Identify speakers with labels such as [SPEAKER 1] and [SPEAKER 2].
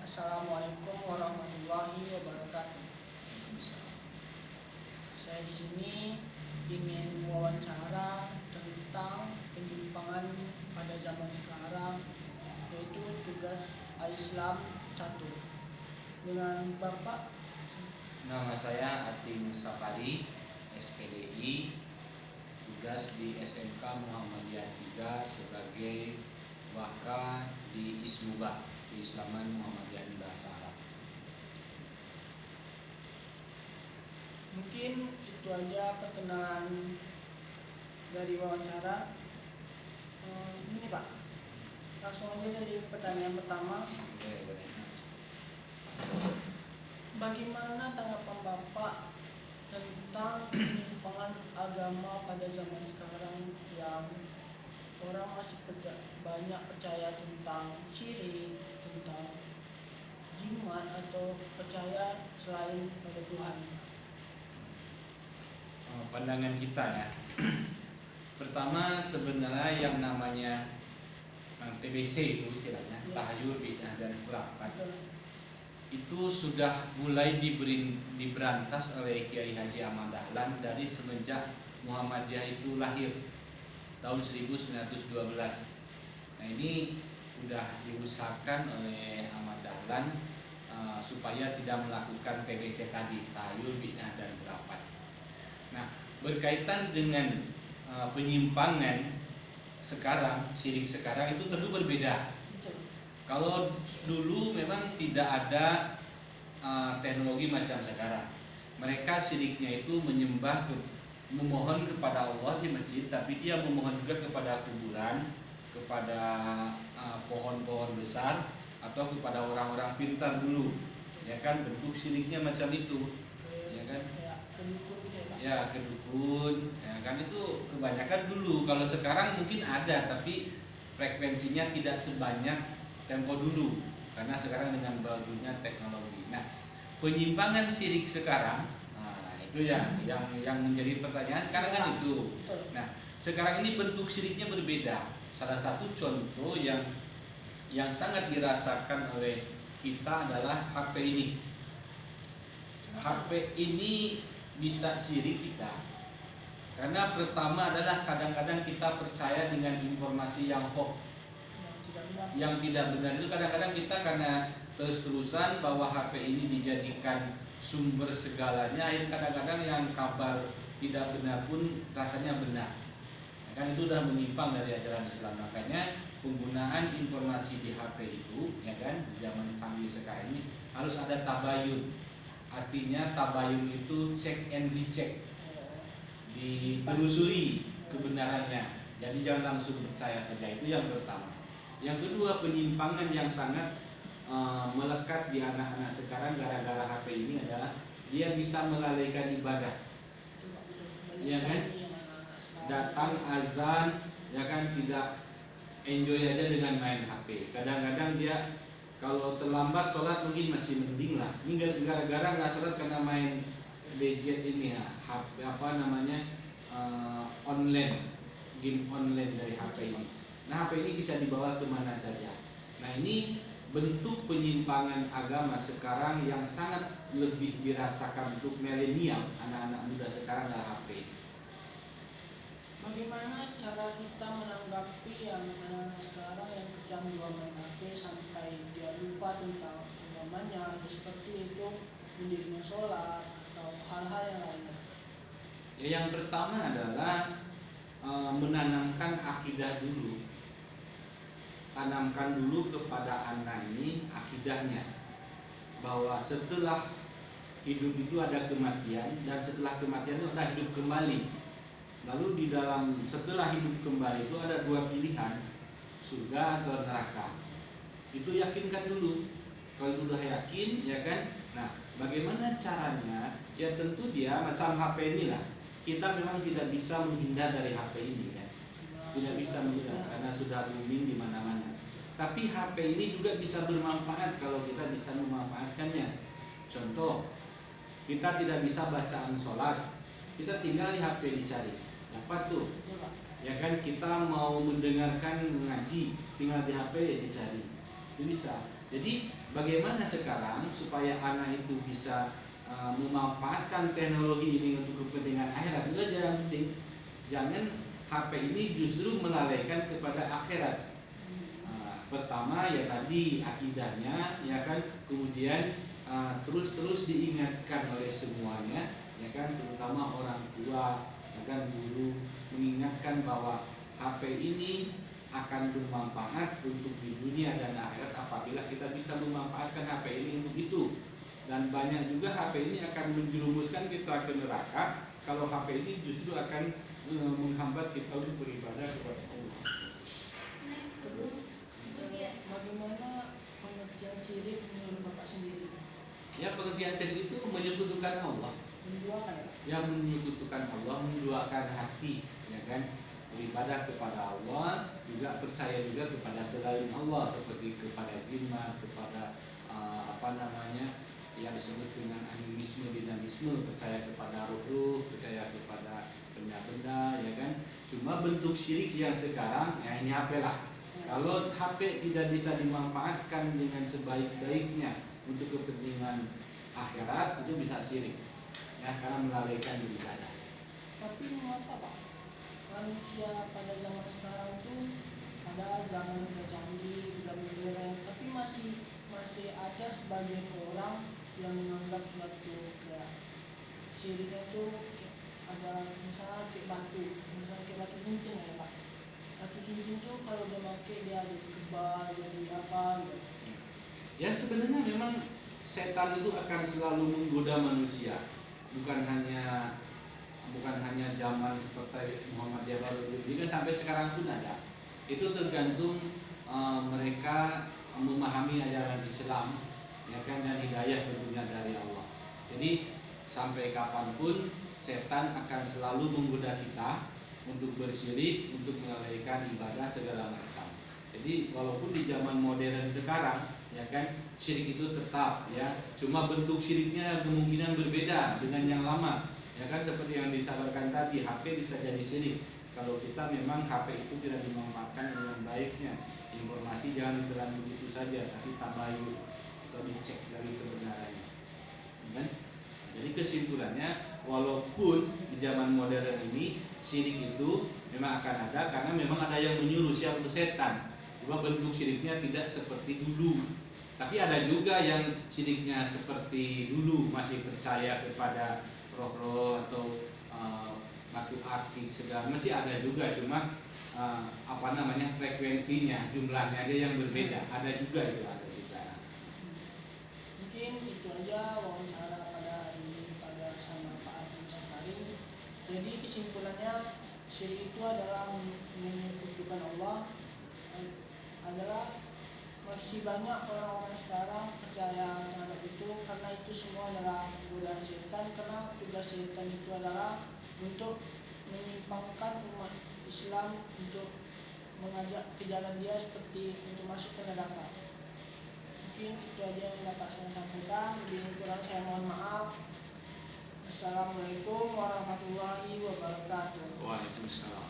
[SPEAKER 1] Assalamualaikum warahmatullahi wabarakatuh. Saya di sini ingin wawancara tentang penyimpangan pada zaman sekarang, yaitu tugas Islam 1. Dengan Bapak,
[SPEAKER 2] Nama saya Atin Sapari, SPDI, tugas di SMK Muhammadiyah 3 sebagai waka di ISMUBA, di Islaman Muhammadiyah di Bahasa Arab.
[SPEAKER 1] mungkin itu aja perkenalan dari wawancara. Ini Pak, langsung aja dari pertanyaan pertama.
[SPEAKER 2] Boleh.
[SPEAKER 1] Bagaimana tanggapan Bapak tentang penyimpangan agama pada zaman sekarang yang orang masih banyak percaya tentang syirik, tentang jimat atau percaya selain pada Tuhan?
[SPEAKER 2] Pandangan kita ya. Pertama, sebenarnya yang namanya TBC itu istilahnya,
[SPEAKER 1] Ya.
[SPEAKER 2] tahayul, bid'ah dan khurafat,
[SPEAKER 1] Betul.
[SPEAKER 2] itu sudah mulai diberantas oleh Kiai Haji Ahmad Dahlan dari semenjak Muhammadiyah itu lahir tahun 1912. Nah, ini sudah diusahakan oleh Ahmad Dahlan supaya tidak melakukan TBC tadi, tahayul, bid'ah dan khurafat. Nah, berkaitan dengan penyimpangan sekarang, syirik sekarang itu tentu berbeda.
[SPEAKER 1] Betul.
[SPEAKER 2] Kalau dulu memang tidak ada teknologi macam sekarang. Mereka syiriknya itu memohon kepada Allah di masjid, tapi dia memohon juga kepada kuburan, kepada pohon-pohon besar, atau kepada orang-orang pintar dulu. Ya kan, bentuk syiriknya macam itu. Ya kan?
[SPEAKER 1] Pendukung gitu ya Pak?
[SPEAKER 2] Ya, ke dukun. Ya kan, itu kebanyakan dulu. Kalau sekarang mungkin ada, tapi frekuensinya tidak sebanyak tempo dulu, karena sekarang dengan bagusnya teknologi. Nah, penyimpangan syirik sekarang, itu yang menjadi pertanyaan sekarang kan itu. Nah, sekarang ini bentuk syiriknya berbeda. Salah satu contoh yang sangat dirasakan oleh kita adalah HP ini. HP ini bisa syirik kita, karena pertama adalah kadang-kadang kita percaya dengan informasi yang hoax, yang tidak benar. Itu kadang-kadang kita karena terus-terusan bahwa HP ini dijadikan sumber segalanya, kadang-kadang yang kabar tidak benar pun rasanya benar. Ya kan, itu sudah menyimpang dari ajaran Islam. Makanya penggunaan informasi di HP itu, ya kan, di zaman canggih sekarang ini harus ada tabayun. Artinya tabayun itu cek and recheck, ditelusuri kebenarannya. Jadi jangan langsung percaya saja. Itu yang pertama. Yang kedua, penyimpangan yang sangat melekat di anak-anak sekarang gara-gara HP ini adalah dia bisa melalaikan ibadah. Ya kan? Datang azan, ya kan, tidak enjoy aja dengan main HP. Kadang-kadang dia kalau terlambat sholat mungkin masih mending lah. Ini gara-gara nggak sholat karena main gadget ini ya, HP online, game online dari HP ini. Nah, HP ini bisa dibawa kemana saja. Nah, ini bentuk penyimpangan agama sekarang yang sangat lebih dirasakan untuk milenial, anak-anak muda sekarang adalah HP.
[SPEAKER 1] Bagaimana cara kita menanggapi yang anak-anak sekarang yang kecanduan main HP sampai dia lupa tentang agamanya, seperti itu mendirikan sholat atau hal-hal yang lainnya?
[SPEAKER 2] Ya, yang pertama adalah menanamkan akidah dulu. Tanamkan dulu kepada anak ini akidahnya, bahwa setelah hidup itu ada kematian, dan setelah kematian itu ada hidup kembali. Lalu di dalam setelah hidup kembali itu ada dua pilihan, surga atau neraka. Itu yakinkan dulu. Kalau sudah yakin, ya kan. Nah, bagaimana caranya? Ya tentu dia macam HP inilah. Kita memang tidak bisa menghindar dari HP ini kan. Tidak bisa menghindar karena sudah booming di mana-mana. Tapi HP ini juga bisa bermanfaat kalau kita bisa memanfaatkannya. Contoh, kita tidak bisa bacaan sholat, kita tinggal di HP dicari. Dapat tuh. Ya kan, kita mau mendengarkan ngaji, tinggal di HP dicari. Bisa. Jadi bagaimana sekarang supaya anak itu bisa memanfaatkan teknologi ini untuk kepentingan akhirat? Itu aja yang penting. Jangan HP ini justru melalaikan kepada akhirat. Pertama ya tadi akidahnya, ya kan, kemudian terus diingatkan oleh semuanya, ya kan, terutama orang tua, ya kan, guru, mengingatkan bahwa HP ini akan bermanfaat untuk di dunia dan akhirat apabila kita bisa memanfaatkan HP ini untuk itu. Dan banyak juga HP ini akan menjerumuskan kita ke neraka kalau HP ini justru akan menghambat kita untuk beribadah kepada Allah.
[SPEAKER 1] Bagaimana pengertian syirik menurut Bapak sendiri?
[SPEAKER 2] Ya, pengertian syirik itu menyekutukan Allah.
[SPEAKER 1] Menduakan ya?
[SPEAKER 2] Ya, menyekutukan Allah, menduakan hati, ya kan, beribadah kepada Allah, juga percaya juga kepada selain Allah seperti kepada jimat, kepada yang disebut dengan animisme, dinamisme, percaya kepada ruh, percaya kepada benda-benda, ya kan. Cuma bentuk syirik yang sekarang ya ini HP lah. Kalau HP tidak bisa dimanfaatkan dengan sebaik-baiknya untuk kepentingan akhirat, itu bisa syirik, ya, karena melalaikan ibadah.
[SPEAKER 1] Tapi mengapa Pak? Manusia pada zaman sekarang itu ada zaman udah canggih, udah modern, tapi masih ada sebagian orang yang menganggap suatu kayak syiriknya itu ada misalnya kayak batu cincin ya Pak. Batu cincin itu kalau dia pakai dia ada kebal, jadi apa gitu.
[SPEAKER 2] Ya, sebenarnya memang setan itu akan selalu menggoda manusia, bukan hanya zaman seperti Muhammad baru ini kan, sampai sekarang pun ada. Itu tergantung mereka memahami ajaran Islam, ya kan, dan hidayah tentunya dari Allah. Jadi sampai kapanpun setan akan selalu menggoda kita untuk bersyirik, untuk melalaikan ibadah segala macam. Jadi walaupun di zaman modern sekarang, ya kan, syirik itu tetap, ya, cuma bentuk syiriknya kemungkinan berbeda dengan yang lama, ya kan, seperti yang disadarkan tadi, HP bisa jadi syirik kalau kita memang HP itu tidak dimanfaatkan dengan baiknya. Informasi jangan ditelan begitu saja, tapi tabayun atau dicek dari kebenarannya, kan? Jadi kesimpulannya, walaupun di zaman modern ini syirik itu memang akan ada, karena memang ada yang menyuruh, siapa itu? Setan. Cuma bentuk syiriknya tidak seperti dulu. Tapi ada juga yang syiriknya seperti dulu, masih percaya kepada roh-roh atau batu akik segala, masih ada juga, cuma frekuensinya, jumlahnya aja yang berbeda. Ada juga itu, ada juga.
[SPEAKER 1] Mungkin itu aja wawancara pada hari ini sama Pak Arjun Sekali. Jadi kesimpulannya, syirik itu adalah menyekutukan Allah, adalah masih banyak orang-orang sekarang percaya terhadap itu, karena itu semua adalah godaan setan, karena tugas setan itu adalah untuk menyimpangkan umat Islam, untuk mengajak ke jalan dia seperti untuk masuk ke neraka. Mungkin itu aja yang dapat saya sampaikan, lebih kurang saya mohon maaf. Assalamualaikum warahmatullahi wabarakatuh.
[SPEAKER 2] Waalaikumsalam.